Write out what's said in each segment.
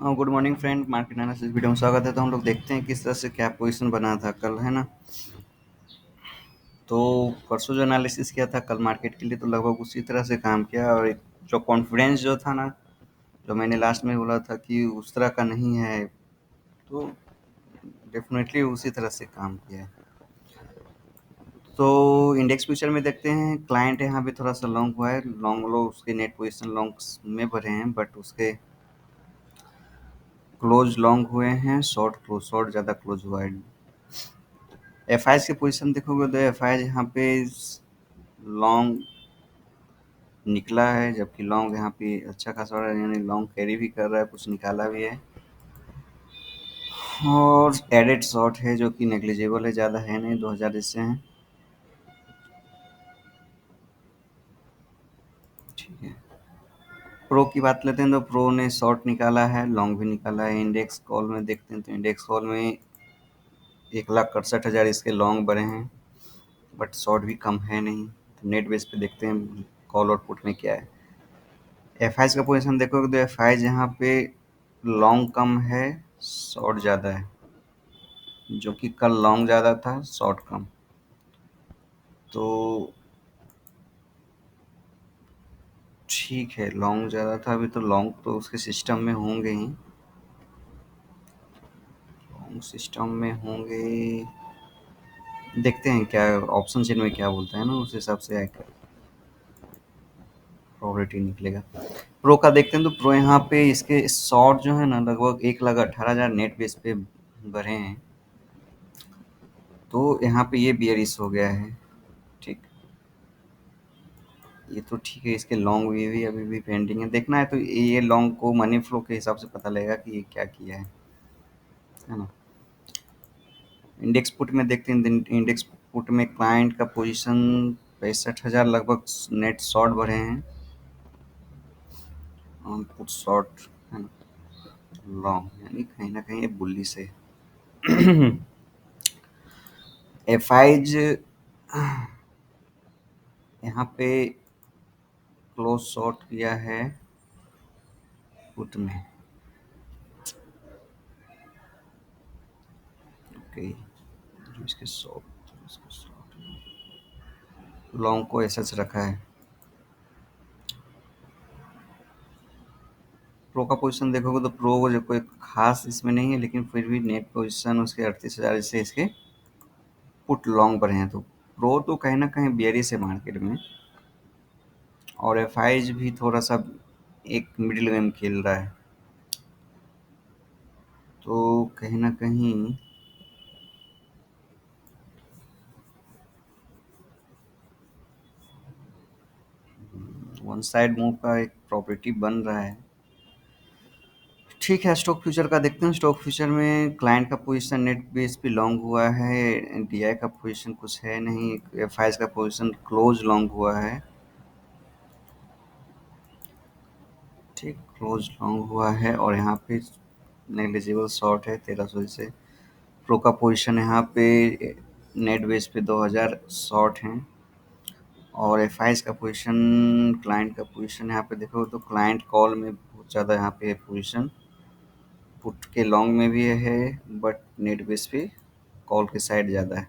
Good morning friend, market analysis video में स्वागत है। तो हम लोग देखते हैं किस तरह से क्या पोजीशन बना था कल, है ना। तो परसों जो एनालिसिस किया था कल मार्केट के लिए, तो लगभग उसी तरह से काम किया। और एक जो कॉन्फिडेंस जो था ना, जो मैंने लास्ट में बोला था कि उस तरह का नहीं है, तो डेफिनेटली उसी तरह से काम किया है। तो इंडेक्स फ्यूचर में देखते हैं, क्लाइंट यहाँ पे थोड़ा सा लॉन्ग हुआ है। लॉन्ग लो उसके नेट पोजीशन लॉन्ग में भरे हैं, बट उसके क्लोज लॉन्ग हुए हैं, शॉर्ट क्लोज, शॉर्ट ज़्यादा क्लोज हुआ है। एफ आई की पोजीशन देखोगे तो एफ आई यहाँ पे लॉन्ग निकला है, जबकि लॉन्ग यहाँ पे अच्छा खासा हो रहा है, यानी लॉन्ग कैरी भी कर रहा है, कुछ निकाला भी है। और एडेड शॉर्ट है जो कि नेग्लिजिबल है, ज़्यादा है नहीं, 2000 इससे हैं। ठीक है। प्रो की बात लेते हैं तो प्रो ने शॉर्ट निकाला है, लॉन्ग भी निकाला है। इंडेक्स कॉल में देखते हैं तो इंडेक्स कॉल में 1,61,000 इसके लॉन्ग बढ़े हैं, बट शॉर्ट भी कम है नहीं। तो नेट बेस पे देखते हैं कॉल और पुट में क्या है। एफ आई का पोजीशन देखोगे तो एफ आई यहाँ पे लॉन्ग कम है, शॉर्ट ज़्यादा है, जो कि कल लॉन्ग ज़्यादा था, शॉर्ट कम। तो ठीक है, लॉन्ग ज़्यादा था, अभी तो लॉन्ग तो उसके सिस्टम में होंगे ही, लॉन्ग सिस्टम में होंगे। देखते हैं क्या ऑप्शन चेन में क्या बोलता है ना, उस हिसाब से प्रोबेबिलिटी निकलेगा। प्रो का देखते हैं तो प्रो यहाँ पे इसके शॉर्ट जो है ना, लगभग 1,18,000 नेट बेस पे बढ़े हैं। तो यहाँ पे ये बियरिश हो गया है। ठीक, ये तो ठीक है। इसके लॉन्ग भी अभी भी पेंडिंग है, देखना है तो ये लॉन्ग को मनी फ्लो के हिसाब से पता लगेगा कि ये क्या किया है ना। इंडेक्स पुट में देखते हैं, इंडेक्स पुट में क्लाइंट का पोजीशन 65,000 लगभग नेट शॉर्ट बढ़े हैं, पुट शॉर्ट है ना, लॉन्ग यानी कहीं ना कहीं ये बुल्ली से। एफ आईज यहाँ पे क्लोज शॉर्ट किया है पुट में। ओके, जो इसके शॉर्ट, इसके शॉर्ट लॉन्ग को ऐसा रखा है। प्रो का पोजीशन देखोगे तो प्रो को जो कोई खास इसमें नहीं है, लेकिन फिर भी नेट पोजीशन उसके 38,000 से इसके पुट लॉन्ग पर हैं। तो प्रो तो कहीं ना कहीं बेयरिश है मार्केट में, और एफ आईज भी थोड़ा सा एक मिडिल गेम खेल रहा है। तो कहीं ना कहीं वन साइड मूव का एक प्रॉपर्टी बन रहा है। ठीक है, स्टॉक फ्यूचर का देखते हैं। स्टॉक फ्यूचर में क्लाइंट का पोजीशन नेट बेस पे लॉन्ग हुआ है, डीआई का पोजीशन कुछ है नहीं, एफ आई का पोजीशन क्लोज लॉन्ग हुआ है। ठीक, क्लोज लॉन्ग हुआ है, और यहाँ पे नेग्लिजिबल शॉर्ट है 1300 से। प्रो का पोजीशन यहाँ पे नेट बेस पे 2000 शॉर्ट हैं। और एफ आई का पोजीशन, क्लाइंट का पोजीशन यहाँ पे देखो तो क्लाइंट कॉल में बहुत ज़्यादा यहाँ पे है पोजीशन, पुट के लॉन्ग में भी है, बट नेट बेस पे कॉल के साइड ज़्यादा है।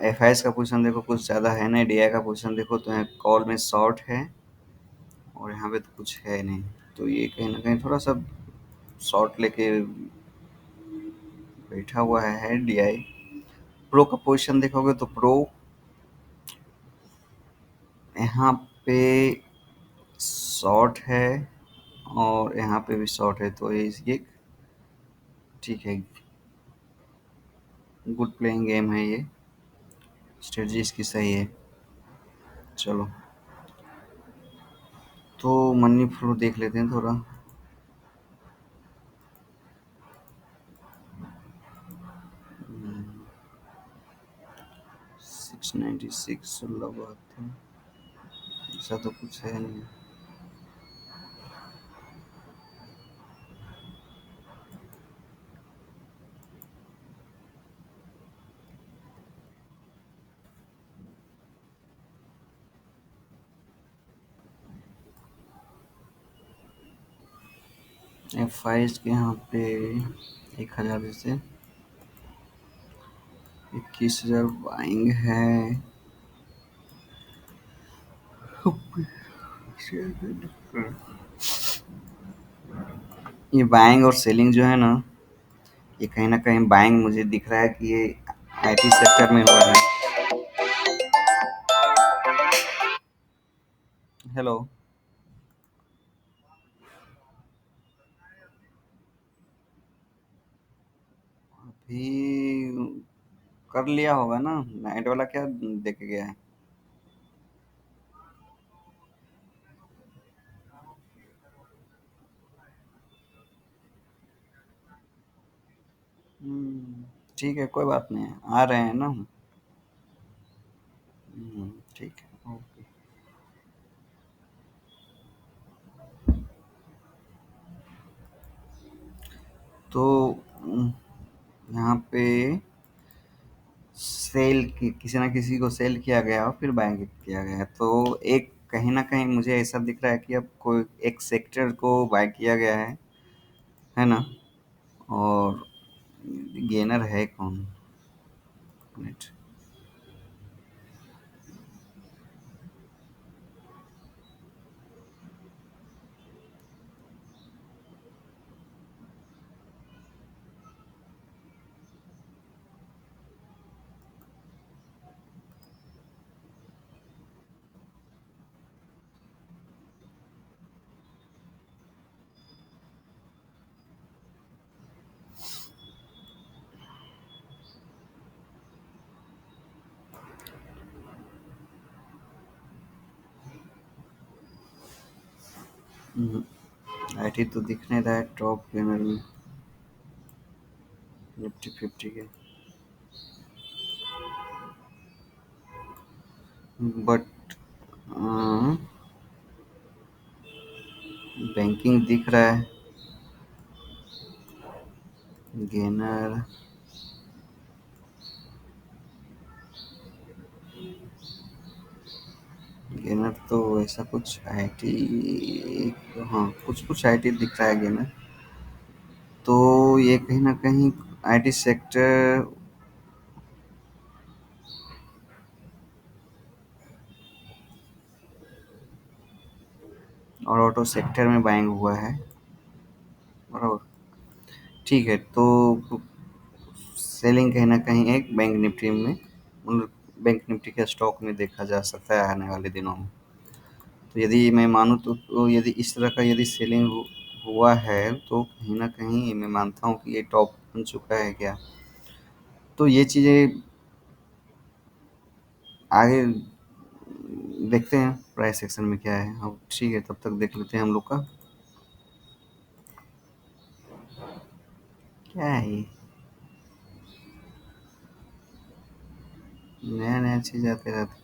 एफ आई का पोजीशन देखो कुछ ज़्यादा है नहीं। डी आई का पोजीशन देखो तो यहाँ कॉल में शॉर्ट है, और यहाँ पे तो कुछ है नहीं। तो ये कहीं ना कहीं थोड़ा सा शॉर्ट लेके बैठा हुआ है डी आई। प्रो का पोजीशन देखोगे तो प्रो यहाँ पे शॉर्ट है, और यहाँ पे भी शॉर्ट है। तो ये ठीक है, गुड प्लेइंग गेम है ये, स्ट्रेटजी इसकी सही है। चलो, तो मनी फ्लो देख लेते हैं थोड़ा। 696 लगाते हैं, ऐसा तो कुछ है नहीं। F5 के यहाँ पे 1000 जैसे 21,000 बाइंग है। ये बाइंग और सेलिंग जो है ना, ये कहीं ना कहीं बाइंग मुझे दिख रहा है कि ये आईटी सेक्टर में हुआ है। हेलो। अभी कर लिया होगा ना, नाइट वाला क्या देके गया है। ठीक है, कोई बात नहीं, आ रहे हैं ना हम। ठीक है, ओके। तो यहाँ पे सेल की किसी ना किसी को सेल किया गया और फिर बाइंग किया गया, तो एक कहीं ना कहीं मुझे ऐसा दिख रहा है कि अब कोई एक सेक्टर को बाय किया गया है ना। और गेनर है कौन? मिनट। आईटी तो दिख नहीं रहा है टॉप गेनर में, निफ्टी 50 के। बट बैंकिंग दिख रहा है। गेनर गेनर तो ऐसा कुछ आईटी, हाँ कुछ कुछ आईटी दिख रहा है गेनर। तो ये कहीं ना कहीं आईटी सेक्टर और ऑटो सेक्टर में बाइंग हुआ है, बराबर। ठीक है, तो सेलिंग कहीं ना कहीं एक बैंक निफ्टी में, बैंक निफ्टी के स्टॉक में देखा जा सकता है आने वाले दिनों में। तो यदि मैं मानूँ तो यदि इस तरह का यदि सेलिंग हुआ है तो कहीं ना कहीं मैं मानता हूँ कि ये टॉप बन चुका है क्या। तो ये चीज़ें आगे देखते हैं प्राइस सेक्शन में क्या है। अब ठीक है, तब तक देख लेते हैं हम लोग का क्या है ये, नया नया चीज़ आते रहता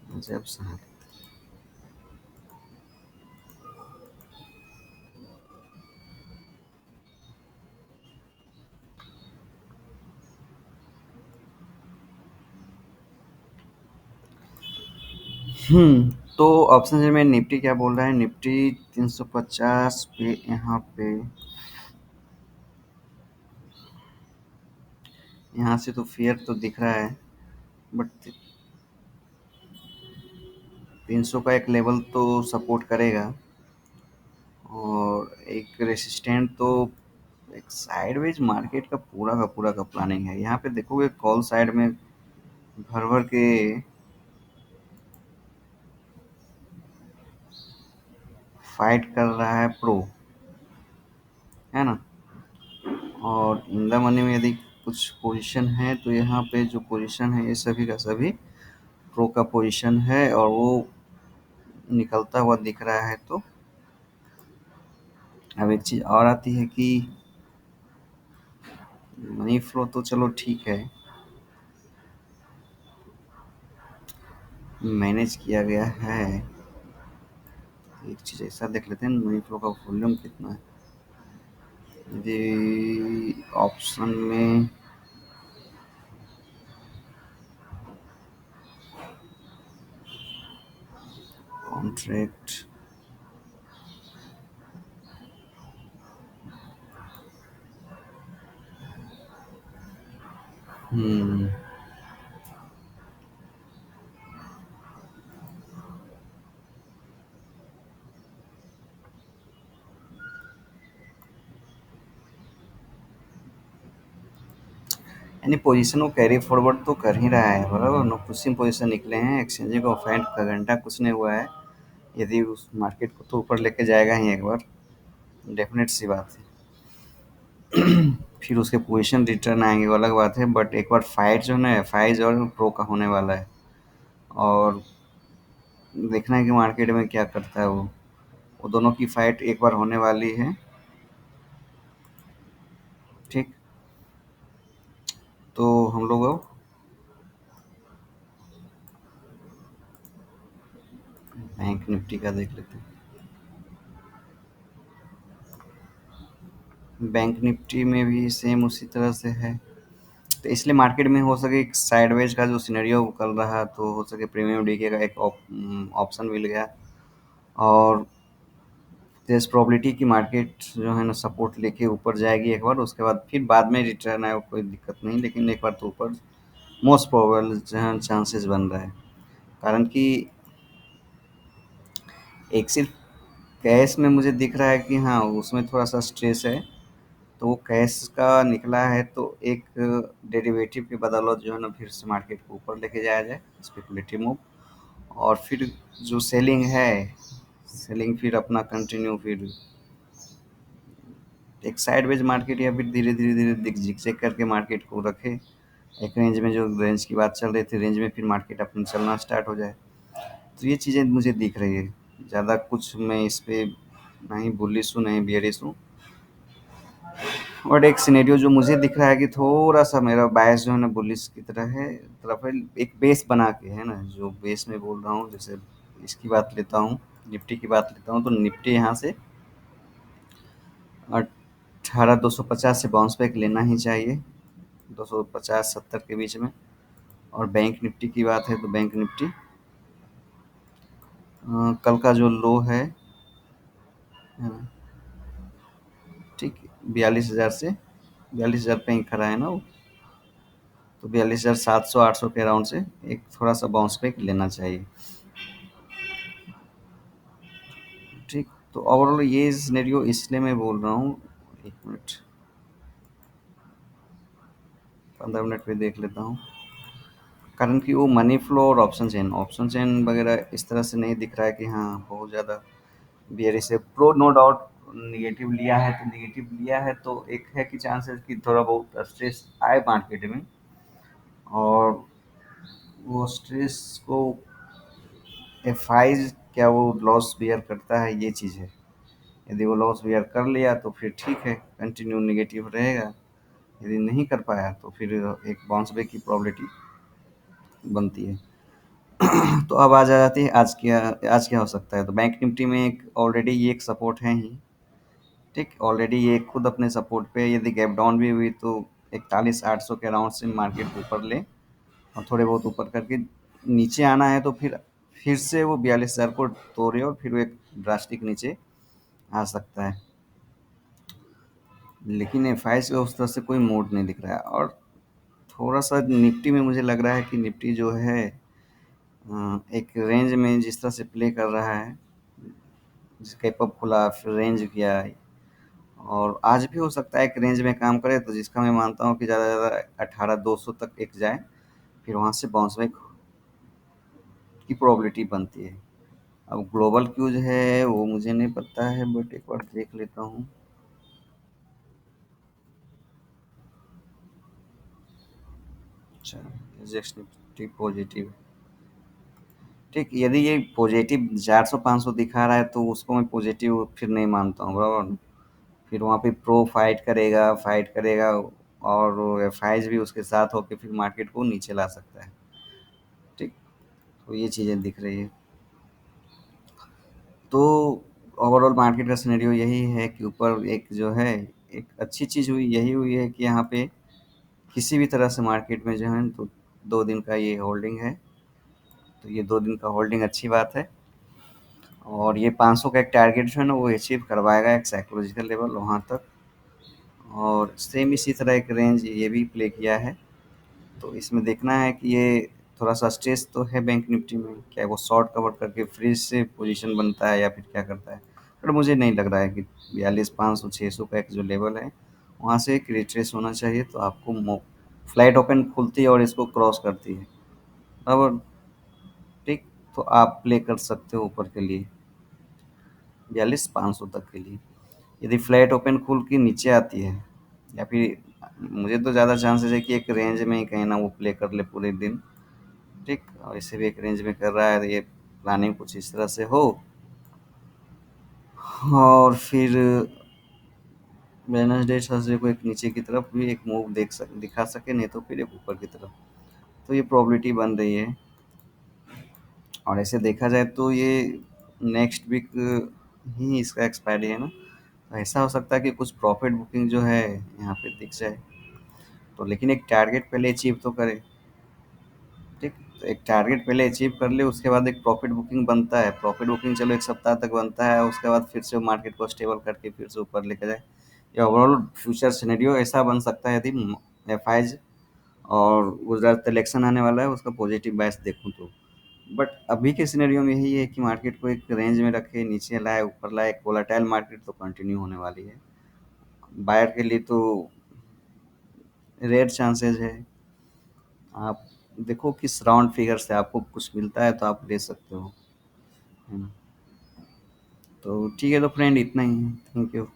है जब सा। तो ऑप्शन में निफ्टी क्या बोल रहा है, निफ्टी 350 पे यहाँ पे, यहाँ से तो फेयर तो दिख रहा है, बट 300 का एक लेवल तो सपोर्ट करेगा और एक रेसिस्टेंट तो। एक साइडवेज मार्केट का पूरा का प्लानिंग है। यहाँ पे देखोगे कॉल साइड में भर भर के फाइट कर रहा है प्रो, है ना। और इन द मनी में यदि कुछ पोजीशन है तो यहाँ पे जो पोजीशन है ये सभी का सभी प्रो का पोजीशन है और वो निकलता हुआ दिख रहा है। तो अब एक चीज़ और आती है कि मनी फ्लो तो चलो ठीक है, मैनेज किया गया है। एक चीज़ ऐसा देख लेते हैं मनी फ्लो का वॉल्यूम कितना है। यदि ऑप्शन में कॉन्ट्रैक्ट हम्म। यानी पोजीशन वो कैरी फॉरवर्ड तो कर ही रहा है, बराबर नो पुशिंग पोजीशन निकले हैं, एक्सचेंज को फाइंड का घंटा कुछ नहीं हुआ है। यदि उस मार्केट को तो ऊपर लेके जाएगा ही एक बार, डेफिनेट सी बात है। फिर उसके पोजीशन रिटर्न आएंगे वो अलग बात है, बट एक बार फाइट जो है ना फाइज और प्रो का होने वाला है। और देखना है कि मार्केट में क्या करता है वो दोनों की फाइट एक बार होने वाली है। ठीक। तो हम लोग अब बैंक निफ्टी का देख लेते हैं। बैंक निफ्टी में भी सेम उसी तरह से है। तो इसलिए मार्केट में हो सके साइडवेज का जो सिनेरियो चल रहा, तो हो सके प्रीमियम डीके का एक ऑप्शन मिल गया। और there's प्रोबेबिलिटी कि मार्केट जो है ना सपोर्ट लेके ऊपर जाएगी एक बार, उसके बाद फिर बाद में रिटर्न आए, कोई दिक्कत नहीं, लेकिन एक बार तो ऊपर मोस्ट प्रोबेबल जो है चांसेस बन रहा है। कारण कि एक सिर्फ कैश में मुझे दिख रहा है कि हाँ उसमें थोड़ा सा स्ट्रेस है। तो वो कैश का निकला है तो एक डेरिवेटिव की बदौलत जो है ना फिर से मार्केट को ऊपर लेके जाया जाए, स्पेकुलेटिव मूव। और फिर जो सेलिंग है, सेलिंग फिर अपना कंटिन्यू, फिर एक साइडवेज मार्केट या फिर धीरे धीरे धीरे झिकझैक करके मार्केट को रखे एक रेंज में, जो रेंज की बात चल रही थी रेंज में, फिर मार्केट अपना चलना स्टार्ट हो जाए। तो ये चीज़ें मुझे दिख रही है। ज़्यादा कुछ मैं इस पे नहीं बुलिश हूँ नहीं बियरिश हूँ। और एक सिनेरियो जो मुझे दिख रहा है कि थोड़ा सा मेरा बायस जो है ना बुलिश की तरह है, तरफ है। एक बेस बना के है ना, जो बेस में बोल रहा हूँ, जैसे इसकी बात लेता हूँ, निफ्टी की बात लेता हूँ, तो निफ्टी यहाँ से 18,250 से बाउंस बैक लेना ही चाहिए, 250-70 के बीच में। और बैंक निफ्टी की बात है तो बैंक निफ्टी कल का जो लो है ना, ठीक, 42,000 से 42,000 पे ही खड़ा है ना वो। तो 42,700-800 के अराउंड से एक थोड़ा सा बाउंस बैक लेना चाहिए। ठीक। तो ओवरऑल ये सिनेरियो इसलिए मैं बोल रहा हूँ। एक मिनट, 15 मिनट पे देख लेता हूँ। कारण कि वो मनी फ्लो और ऑप्शन चेन वगैरह इस तरह से नहीं दिख रहा है कि हाँ बहुत ज़्यादा बियरिश से प्रो, नो डाउट निगेटिव लिया है तो निगेटिव लिया है, तो एक है कि चांसेस कि थोड़ा बहुत स्ट्रेस आए मार्केट में। और वो स्ट्रेस को एफआईज क्या वो लॉस बियर करता है, ये चीज़ है। यदि वो लॉस बियर कर लिया तो फिर ठीक है, कंटिन्यू निगेटिव रहेगा। यदि नहीं कर पाया तो फिर एक बाउंस बैक की प्रोबेबिलिटी बनती है। तो अब आ जाती है आज क्या हो सकता है। तो बैंक निफ्टी में एक ऑलरेडी ये एक सपोर्ट है ही। ठीक, ऑलरेडी ये खुद अपने सपोर्ट पे, यदि गैप डाउन भी हुई तो 41,800 के अराउंड से मार्केट ऊपर ले, और थोड़े बहुत ऊपर करके नीचे आना है तो फिर से वो 42,000 को तोड़े और फिर वो एक ड्रास्टिक नीचे आ सकता है। लेकिन एफ आई का उस तरह से कोई मूड नहीं दिख रहा है। और थोड़ा सा निफ्टी में मुझे लग रहा है कि निफ्टी जो है एक रेंज में जिस तरह से प्ले कर रहा है, जिस कैप अप खुला फिर रेंज किया, और आज भी हो सकता है एक रेंज में काम करे, तो जिसका मैं मानता हूँ कि ज़्यादा से ज़्यादा 18,200 तक एक जाए, फिर वहाँ से बाउंस बैक की प्रोबेबिलिटी बनती है। अब ग्लोबल क्यूज है वो मुझे नहीं पता है, बट एक बार देख लेता हूँ। अच्छा, एजेक्स निफ्टी पॉजिटिव। ठीक, यदि ये पॉजिटिव 400-500 दिखा रहा है तो उसको मैं पॉजिटिव फिर नहीं मानता हूँ, बराबर। फिर वहाँ पे प्रो फाइट करेगा और एफ भी उसके साथ होकर फिर मार्केट को नीचे ला सकता है। ठीक। तो ये चीज़ें दिख रही है। तो ओवरऑल मार्केट का सिनेरियो यही है कि ऊपर एक जो है, एक अच्छी चीज़ हुई यही हुई है कि यहाँ पे किसी भी तरह से मार्केट में जो है तो 2 दिन का ये होल्डिंग है। तो ये 2 दिन का होल्डिंग अच्छी बात है। और ये 500 का एक टारगेट जो है ना वो अचीव करवाएगा, एक साइकोलॉजिकल लेवल वहाँ तक। और सेम इसी तरह एक रेंज ये भी प्ले किया है। तो इसमें देखना है कि ये थोड़ा सा स्ट्रेस तो है बैंक निफ्टी में, क्या वो शॉर्ट कवर करके फिर से पोजीशन बनता है या फिर क्या करता है। बट मुझे नहीं लग रहा है कि 42,500 600 का एक जो लेवल है वहाँ से एक रिट्रेस होना चाहिए, तो आपको फ्लैट ओपन खुलती है और इसको क्रॉस करती है बराबर, ठीक। तो आप प्ले कर सकते हो ऊपर के लिए 42,500 तक के लिए। यदि फ्लैट ओपन खुल के नीचे आती है या फिर मुझे तो ज़्यादा चांसेस है कि एक रेंज में ही कहीं ना वो प्ले कर ले पूरे दिन, ठीक। और इसे भी एक रेंज में कर रहा है, तो ये प्लानिंग कुछ इस तरह से हो और फिर वेडनेसडे थर्सडे को एक नीचे की तरफ भी एक मूव दिखा सके, नहीं तो फिर एक ऊपर की तरफ। तो ये प्रोबेबिलिटी बन रही है। और ऐसे देखा जाए तो ये नेक्स्ट वीक ही इसका एक्सपायरी है ना, तो ऐसा हो सकता है कि कुछ प्रॉफिट बुकिंग जो है यहाँ पे दिख जाए। तो लेकिन एक टारगेट पहले अचीव तो करे, ठीक। तो एक टारगेट पहले अचीव कर ले, उसके बाद एक प्रॉफिट बुकिंग बनता है। प्रॉफिट बुकिंग चलो एक सप्ताह तक बनता है, उसके बाद फिर से वो मार्केट को स्टेबल करके फिर से ऊपर लेकर जाए। या ओवरऑल फ्यूचर सिनेरियो ऐसा बन सकता है यदि एफ आईज और गुजरात इलेक्शन आने वाला है उसका पॉजिटिव बायस देखूँ तो। बट अभी के सिनेरियो में यही है कि मार्केट को एक रेंज में रखे, नीचे लाए ऊपर लाए, एक वोलाटाइल मार्केट तो कंटिन्यू होने वाली है। बायर के लिए तो रेयर चांसेस है। आप देखो किस राउंड फिगर से आपको कुछ मिलता है तो आप ले सकते हो, है ना। तो ठीक है, तो फ्रेंड इतना ही है। Thank you.